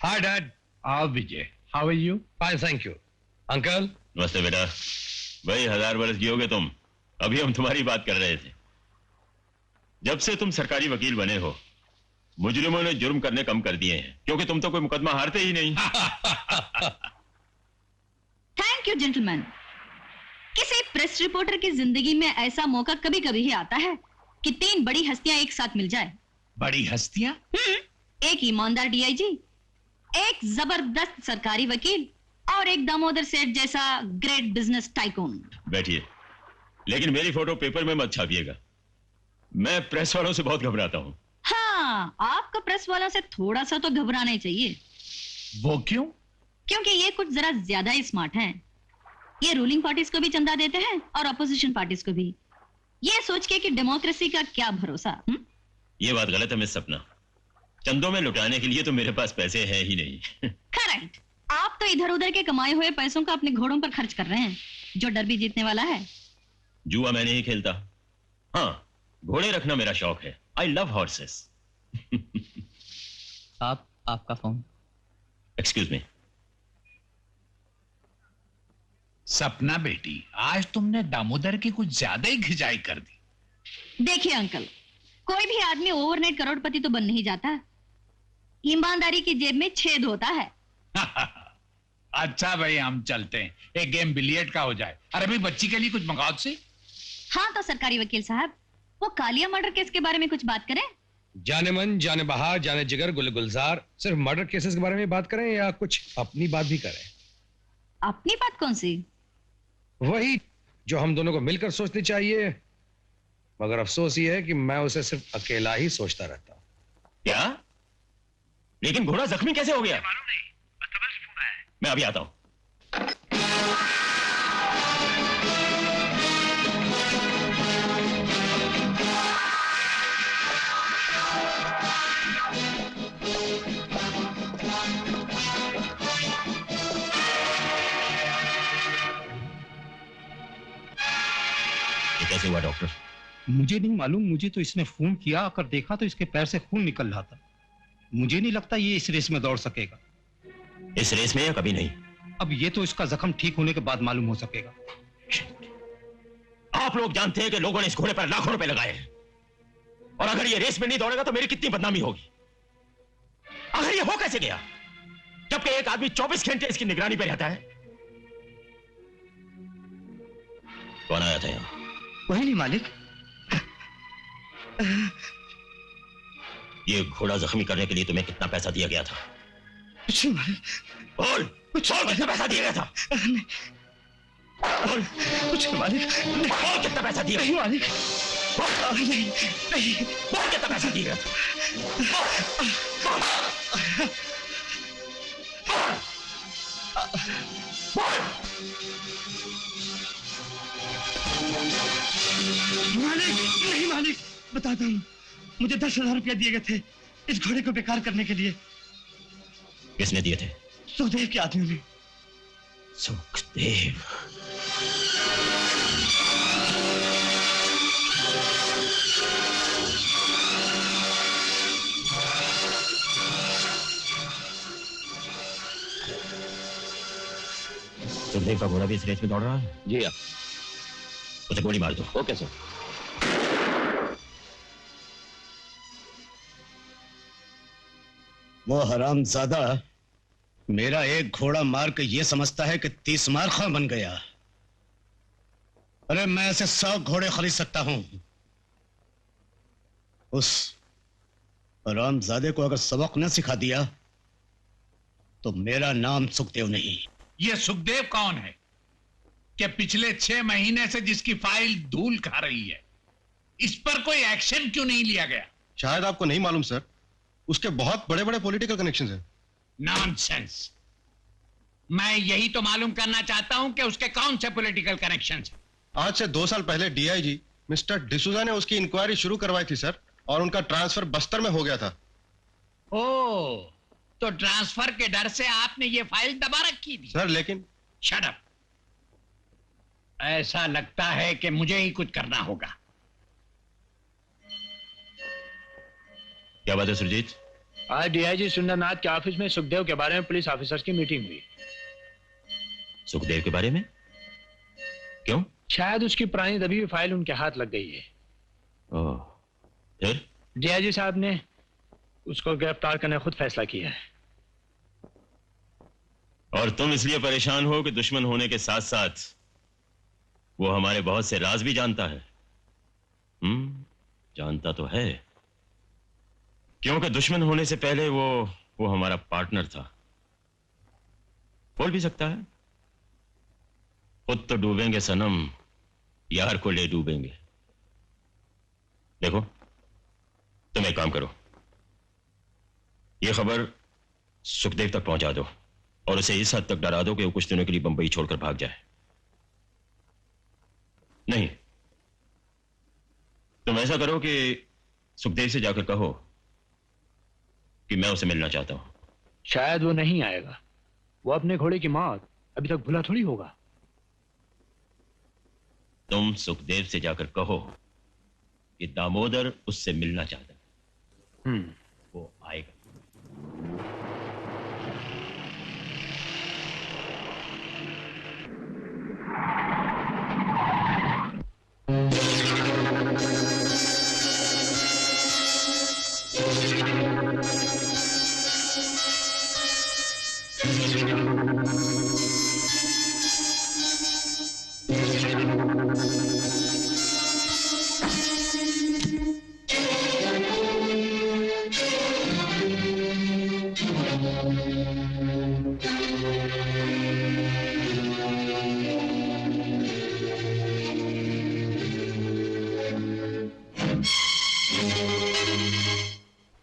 हाय dad. आओ Vijay, how are you? Fine thank you. Uncle. नमस्ते बेटा। भाई 1000 वर्ष जियोगे तुम। अभी हम तुम्हारी बात कर रहे थे। जब से तुम सरकारी वकील बने हो, मुजरिमों ने जुर्म करने कम कर दिए हैं, क्योंकि तुम तो कोई मुकदमा हारते ही नहीं। Thank you gentleman. किसी प्रेस रिपोर्टर की जिंदगी में ऐसा मौका कभी कभी ही आता है कि 3 बड़ी हस्तियां एक साथ मिल जाए। बड़ी हस्तियां? एक ईमानदार डीआईजी, एक जबरदस्त सरकारी वकील और एक दामोदर सेठ जैसा ग्रेट बिजनेस टाइकून। बैठिए, लेकिन मेरी फोटो पेपर में मत छापिएगा। मैं प्रेस वालों से बहुत घबराता हूँ। हाँ, आपको प्रेस वालों से थोड़ा सा तो घबराना ही चाहिए। वो क्यों? क्योंकि ये कुछ जरा ज्यादा ही स्मार्ट हैं। ये रूलिंग पार्टीज को भी चंदा देते हैं और अपोजिशन पार्टीज को भी, ये सोच के कि डेमोक्रेसी का क्या भरोसा। ये बात गलत है मिस सपना। चंदों में लुटाने के लिए तो मेरे पास पैसे हैं ही नहीं। करेक्ट। आप तो इधर उधर के कमाए हुए पैसों को अपने घोड़ों पर खर्च कर रहे हैं, जो डर भी जीतने वाला है। जुआ मैं नहीं खेलता। हाँ, घोड़े रखना मेरा शौक है। I love horses. आपका फोन। Excuse me. सपना बेटी, आज तुमने दामोदर की कुछ ज्यादा ही खिंचाई कर दी। देखिए अंकल, कोई भी आदमी ओवरनाइट करोड़पति तो बन नहीं जाता। ईमानदारी की जेब में छेद होता है। अच्छा भाई, हम चलते हैं, एक गेम बिलियर्ड का हो जाए। अरे भाई, बच्ची के लिए कुछ मंगाओ से। हाँ तो सरकारी वकील साहब, वो कालिया मर्डर केस के बारे में कुछ बात करें। जाने मन, जाने बहार, जाने जिगर, गुल गुलजार, सिर्फ मर्डर केसेस के बारे में बात करें या कुछ अपनी बात भी करें? अपनी बात कौन सी? वही जो हम दोनों को मिलकर सोचनी चाहिए, मगर अफसोस ये है कि मैं उसे सिर्फ अकेला ही सोचता रहता हूं। क्या? लेकिन घोड़ा जख्मी कैसे हो गया? मालूम नहीं, अस्तबल से फोन आया है। मैं अभी आता हूं। ये कैसे हुआ डॉक्टर? मुझे नहीं मालूम, मुझे तो इसने फोन किया, आकर देखा तो इसके पैर से खून निकल रहा था। मुझे नहीं लगता ये इस रेस में दौड़ सकेगा। इस रेस में या कभी नहीं? अब ये तो इसका जख्म ठीक होने के बाद मालूम हो सकेगा। आप लोग जानते हैं कि लोगों ने इस घोड़े पर लाखों रुपए लगाए हैं, और अगर ये रेस में नहीं दौड़ेगा तो मेरी कितनी बदनामी होगी। अगर ये हो कैसे गया, जबकि एक आदमी 24 घंटे इसकी निगरानी पे रहता है? कौन आया था यहां? वही नहीं मालिक। ये घोड़ा जख्मी करने के लिए तुम्हें कितना पैसा दिया गया था? कुछ नहीं मालिक। बोल, कितना पैसा दिया गया था? बोल, कुछ नहीं मालिक। बोल, कितना पैसा दिया? नहीं मालिक। नहीं, नहीं। बोल, कितना पैसा दिया गया था? मालिक, नहीं मालिक, बताता हूँ। मुझे 10,000 रुपया दिए गए थे इस घोड़े को बेकार करने के लिए। किसने दिए थे? सुखदेव के आदमी ने। सुखदेव? सुखदेव का घोड़ा भी इस रेस में दौड़ रहा है? जी हाँ। उसे गोली मार दो। Okay sir. वो हरामजादा मेरा एक घोड़ा मार के ये समझता है कि 30 मार खां बन गया। अरे मैं ऐसे 100 घोड़े खरीद सकता हूं। उस हरामजादे को अगर सबक न सिखा दिया तो मेरा नाम सुखदेव नहीं। ये सुखदेव कौन है कि पिछले 6 महीने से जिसकी फाइल धूल खा रही है? इस पर कोई एक्शन क्यों नहीं लिया गया? शायद आपको नहीं मालूम सर, उसके बहुत बड़े बड़े पॉलिटिकल कनेक्शंस हैं। नॉनसेंस। मैं यही तो मालूम करना चाहता हूं कि उसके कौन से पॉलिटिकल कनेक्शंस हैं। आज से 2 साल पहले डीआईजी मिस्टर डिसूजा ने उसकी इंक्वायरी शुरू करवाई थी सर, और उनका ट्रांसफर बस्तर में हो गया था। ओ, तो ट्रांसफर के डर से आपने ये फाइल दबा रखी थी? सर लेकिन शट अप। ऐसा लगता है कि मुझे ही कुछ करना होगा। क्या बात है सुरजीत? आज डीआईजी सुंदरनाथ के ऑफिस में सुखदेव के बारे में पुलिस ऑफिसर्स की मीटिंग हुई। सुखदेव के बारे में? क्यों? शायद उसकी पुरानी दबी हुई फाइल उनके हाथ लग गई है। ओह, फिर? डीआईजी साहब ने उसको गिरफ्तार करने खुद फैसला किया है। और तुम इसलिए परेशान हो कि दुश्मन होने के साथ साथ वो हमारे बहुत से राज भी जानता है। जानता तो है, क्योंकि दुश्मन होने से पहले वो हमारा पार्टनर था। बोल भी सकता है, खुद तो डूबेंगे सनम, यार को ले डूबेंगे। देखो, तुम एक काम करो, ये खबर सुखदेव तक पहुंचा दो और उसे इस हद तक डरा दो कि वो कुछ दिनों के लिए बंबई छोड़कर भाग जाए। नहीं, तुम ऐसा करो कि सुखदेव से जाकर कहो कि मैं उसे मिलना चाहता हूं। शायद वो नहीं आएगा। वो अपने घोड़े की मौत अभी तक भुला थोड़ी होगा। तुम सुखदेव से जाकर कहो कि दामोदर उससे मिलना चाहता है। वो आएगा।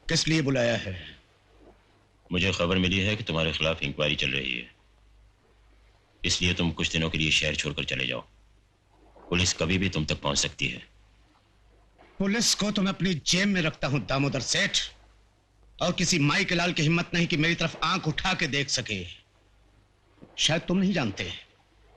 किस लिए बुलाया है? मुझे खबर मिली है कि तुम्हारे खिलाफ इंक्वायरी चल रही है, इसलिए तुम कुछ दिनों के लिए शहर छोड़कर चले जाओ। पुलिस कभी भी तुम तक पहुंच सकती है। पुलिस को तो मैं अपनी जेब में रखता हूं दामोदर सेठ, और किसी माई के लाल की हिम्मत नहीं कि मेरी तरफ आंख उठा के देख सके। शायद तुम नहीं जानते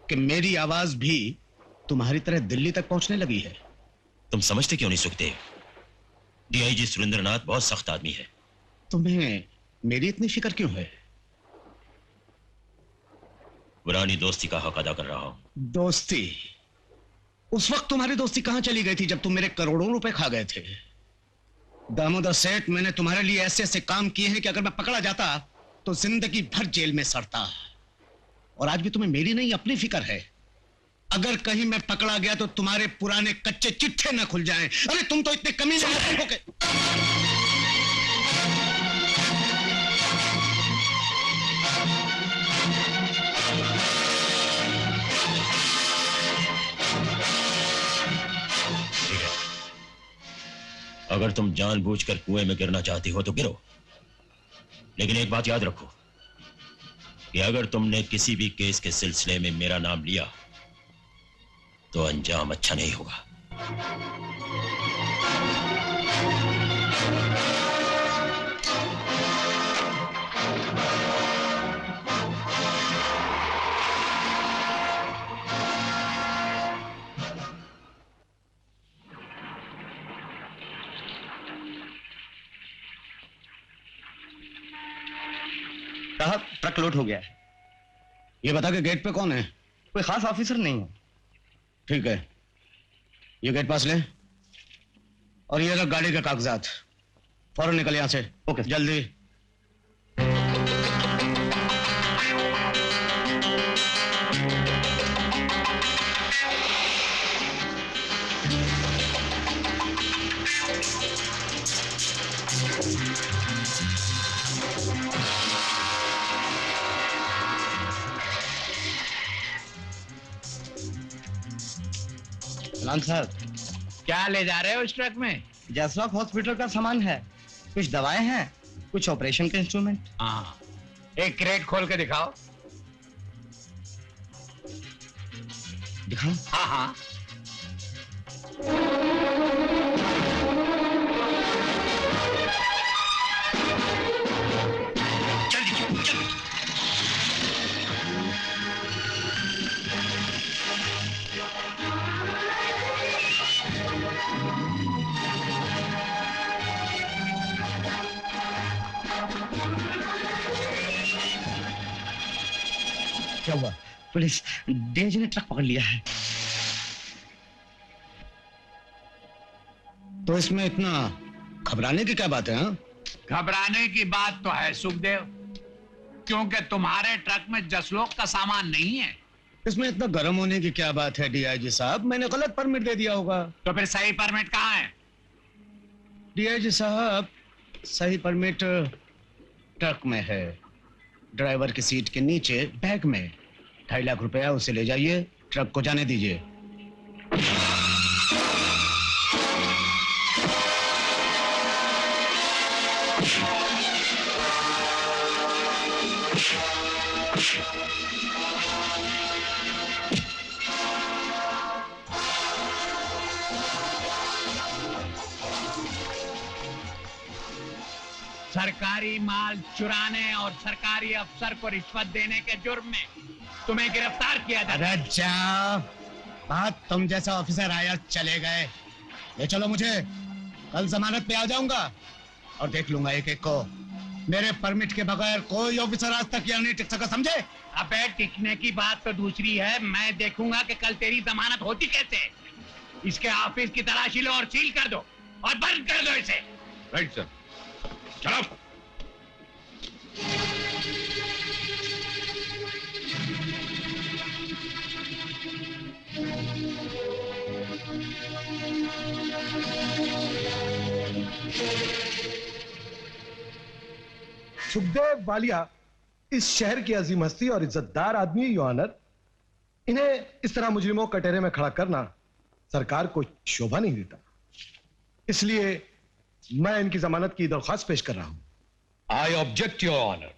कि मेरी आवाज भी तुम्हारी तरह दिल्ली तक पहुंचने लगी है। तुम समझते क्यों नहीं सुखदेव? डीआईजी सुरेंद्रनाथ बहुत सख्त आदमी है। तुम्हें मेरी इतनी फिक्र क्यों है? पुरानी दोस्ती का हक अदा कर रहा हूं। दोस्ती? उस वक्त तुम्हारी दोस्ती कहां चली गई थी जब तुम मेरे करोड़ों रुपए खा गए थे? दामोदर सेठ, मैंने तुम्हारे लिए ऐसे ऐसे काम किए हैं कि अगर मैं पकड़ा जाता तो जिंदगी भर जेल में सड़ता। और आज भी तुम्हें मेरी नहीं अपनी फिक्र है। अगर कहीं मैं पकड़ा गया तो तुम्हारे पुराने कच्चे चिट्ठे न खुल जाएं। अरे तुम तो इतने कमीने हो के। ठीक है, अगर तुम जानबूझकर कुएं में गिरना चाहती हो तो गिरो, लेकिन एक बात याद रखो कि अगर तुमने किसी भी केस के सिलसिले में मेरा नाम लिया तो अंजाम अच्छा नहीं होगा। साहब, ट्रक लोड हो गया है। ये बता के गेट पे कौन है? कोई खास ऑफिसर नहीं है। ठीक है, ये गेट पास ले और ये रख गाड़ी के कागजात। फौरन निकल यहां से। ओके जल्दी। लाल साहब, क्या ले जा रहे हो इस ट्रक में? जैसलॉक हॉस्पिटल का सामान है, कुछ दवाएं हैं, कुछ ऑपरेशन के इंस्ट्रूमेंट। हाँ, एक क्रेट खोल के दिखाओ। दिखाऊं? हाँ हाँ। क्या हुआ? पुलिस डीआईजी ने ट्रक पकड़ लिया है। तो इसमें इतना घबराने की क्या बात है? हाँ, घबराने की बात तो है सुखदेव, क्योंकि तुम्हारे ट्रक में जसलोक का सामान नहीं है। इसमें इतना गर्म होने की क्या बात है डीआईजी साहब? मैंने गलत परमिट दे दिया होगा। तो फिर सही परमिट कहाँ है? डीआईजी साहब, सही परमिट ट्रक में है, ड्राइवर की सीट के नीचे बैग में। 2.5 लाख रुपया उसे ले जाइए, ट्रक को जाने दीजिए। सरकारी माल चुराने और सरकारी अफसर को रिश्वत देने के जुर्म में तुम्हें गिरफ्तार किया जाए। अरे जा, बात तुम जैसा ऑफिसर आया चले गए। ले चलो मुझे, कल जमानत पे आ जाऊंगा और देख लूंगा एक एक को। मेरे परमिट के बगैर कोई ऑफिसर आज तक यहाँ नहीं टिक सका, समझे? अबे टिकने की बात तो दूसरी है, मैं देखूंगा कि कल तेरी जमानत होती कैसे। इसके ऑफिस की तलाशी लो और सील कर दो और बंद कर दो इसे। Right sir. चलो। सुखदेव वालिया इस शहर की अजीम हस्ती और इज्जतदार आदमी योर ऑनर। इन्हें इस तरह मुजरिमों कटहरे में खड़ा करना सरकार को शोभा नहीं देता, इसलिए मैं इनकी जमानत की दरख्वास्त पेश कर रहा हूं। I object your honour.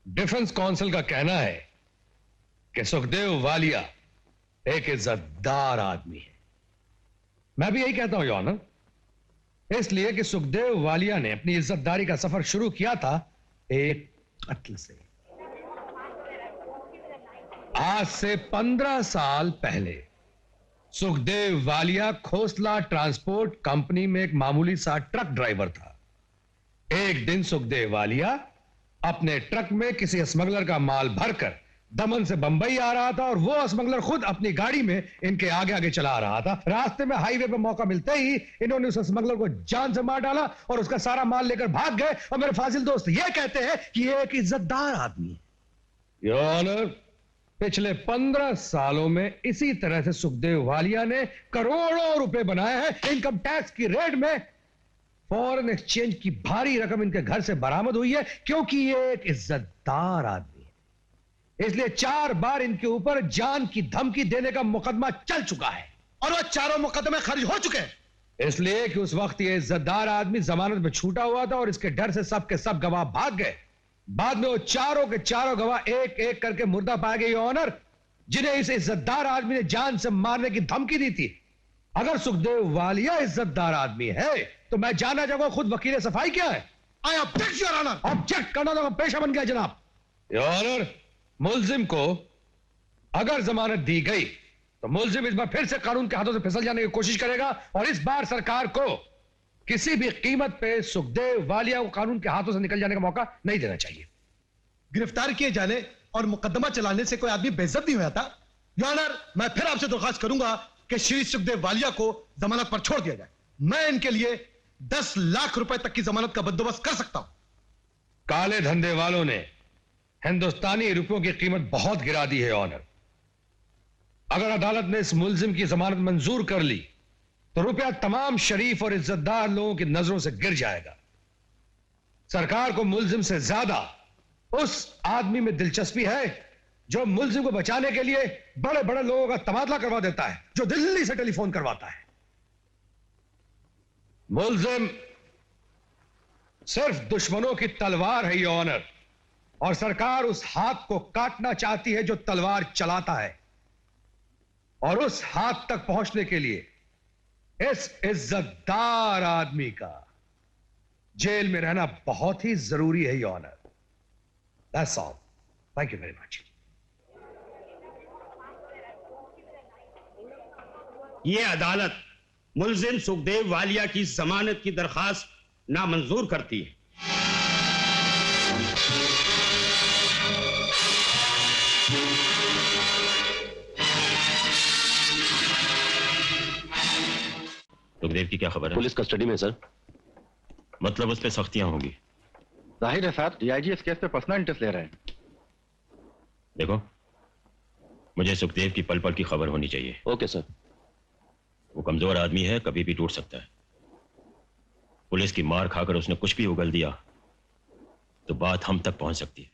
Defence counsel का कहना है कि सुखदेव वालिया एक इज्जतदार आदमी है। मैं भी यही कहता हूं योर ऑनर, इसलिए कि सुखदेव वालिया ने अपनी इज्जतदारी का सफर शुरू किया था एक कत्ल से। आज से 15 साल पहले सुखदेव वालिया खोसला ट्रांसपोर्ट कंपनी में एक मामूली सा ट्रक ड्राइवर था। एक दिन सुखदेव वालिया अपने ट्रक में किसी स्मगलर का माल भरकर दमन से बंबई आ रहा था और वो स्मगलर खुद अपनी गाड़ी में इनके आगे आगे चला रहा था। रास्ते में हाईवे पे मौका मिलते ही इन्होंने उस स्मगलर को जान से मार डाला और उसका सारा माल लेकर भाग गए। और मेरे फाजिल दोस्त ये कहते हैं कि ये एक इज्जतदार आदमी है। योर ऑनर, पिछले 15 सालों में इसी तरह से सुखदेव वालिया ने करोड़ों रुपए बनाए हैं। इनकम टैक्स की रेड में फॉरेन एक्सचेंज की भारी रकम इनके घर से बरामद हुई है, क्योंकि ये एक इज्जतदार आदमी है। इसलिए 4 बार इनके ऊपर जान की धमकी देने का मुकदमा चल चुका है और वो चारों मुकदमे खारिज हो चुके हैं। इसलिए कि उस वक्त ये इज्जतदार आदमी जमानत में छूटा हुआ था और इसके डर से सब के सब गवाह भाग गए। बाद में वो चारों के चारों गवाह एक एक करके मुर्दा पाए गए योर ऑनर, जिन्हें इस इज्जतदार आदमी ने जान से मारने की धमकी दी थी। अगर सुखदेव वालिया इज्जतदार आदमी है तो मैं जानना चाहूंगा खुद वकील सफाई क्या है। I object your honour. Object करना तो पेशा बन गया जनाब। योर ऑनर, मुल्जिम को अगर जमानत दी गई तो मुल्जिम इस बार फिर से कानून के हाथों से फिसल जाने की कोशिश करेगा और इस बार सरकार को किसी भी कीमत पे सुखदेव वालिया को कानून के हाथों से निकल जाने का मौका नहीं देना चाहिए। गिरफ्तार किए जाने और मुकदमा चलाने से कोई आदमी बेइज्जत नहीं हुआ था। योर ऑनर, मैं फिर आपसे दरख्वास्त करूंगा कि श्री सुखदेव वालिया को जमानत पर छोड़ दिया जाए। मैं इनके लिए 10 लाख रुपए तक की जमानत का बंदोबस्त कर सकता हूं। काले धंधे वालों ने हिंदुस्तानी रुपयों की कीमत बहुत गिरा दी है ऑनर। अगर अदालत ने इस मुल्जिम की जमानत मंजूर कर ली तो रुपया तमाम शरीफ और इज्जतदार लोगों की नजरों से गिर जाएगा। सरकार को मुल्जिम से ज्यादा उस आदमी में दिलचस्पी है जो मुल्जिम को बचाने के लिए बड़े बड़े लोगों का तबादला करवा देता है, जो दिल्ली से टेलीफोन करवाता है। मुल्जिम सिर्फ दुश्मनों की तलवार है ये ऑनर, और सरकार उस हाथ को काटना चाहती है जो तलवार चलाता है। और उस हाथ तक पहुंचने के लिए इस इज्जतदार आदमी का जेल में रहना बहुत ही जरूरी है your honour. That's all. Thank you very much. ये अदालत मुल्जिम सुखदेव वालिया की जमानत की दरखास्त नामंजूर करती है। सुखदेव की क्या खबर है? पुलिस कस्टडी में सर। मतलब उस पर सख्तियां होंगी। जाहिर है सर, डीआईजी इस केस पे पर्सनल इंटरेस्ट ले रहे हैं। देखो, मुझे सुखदेव की पल पल की खबर होनी चाहिए। Okay sir. वो कमजोर आदमी है, कभी भी टूट सकता है। पुलिस की मार खाकर उसने कुछ भी उगल दिया तो बात हम तक पहुंच सकती है।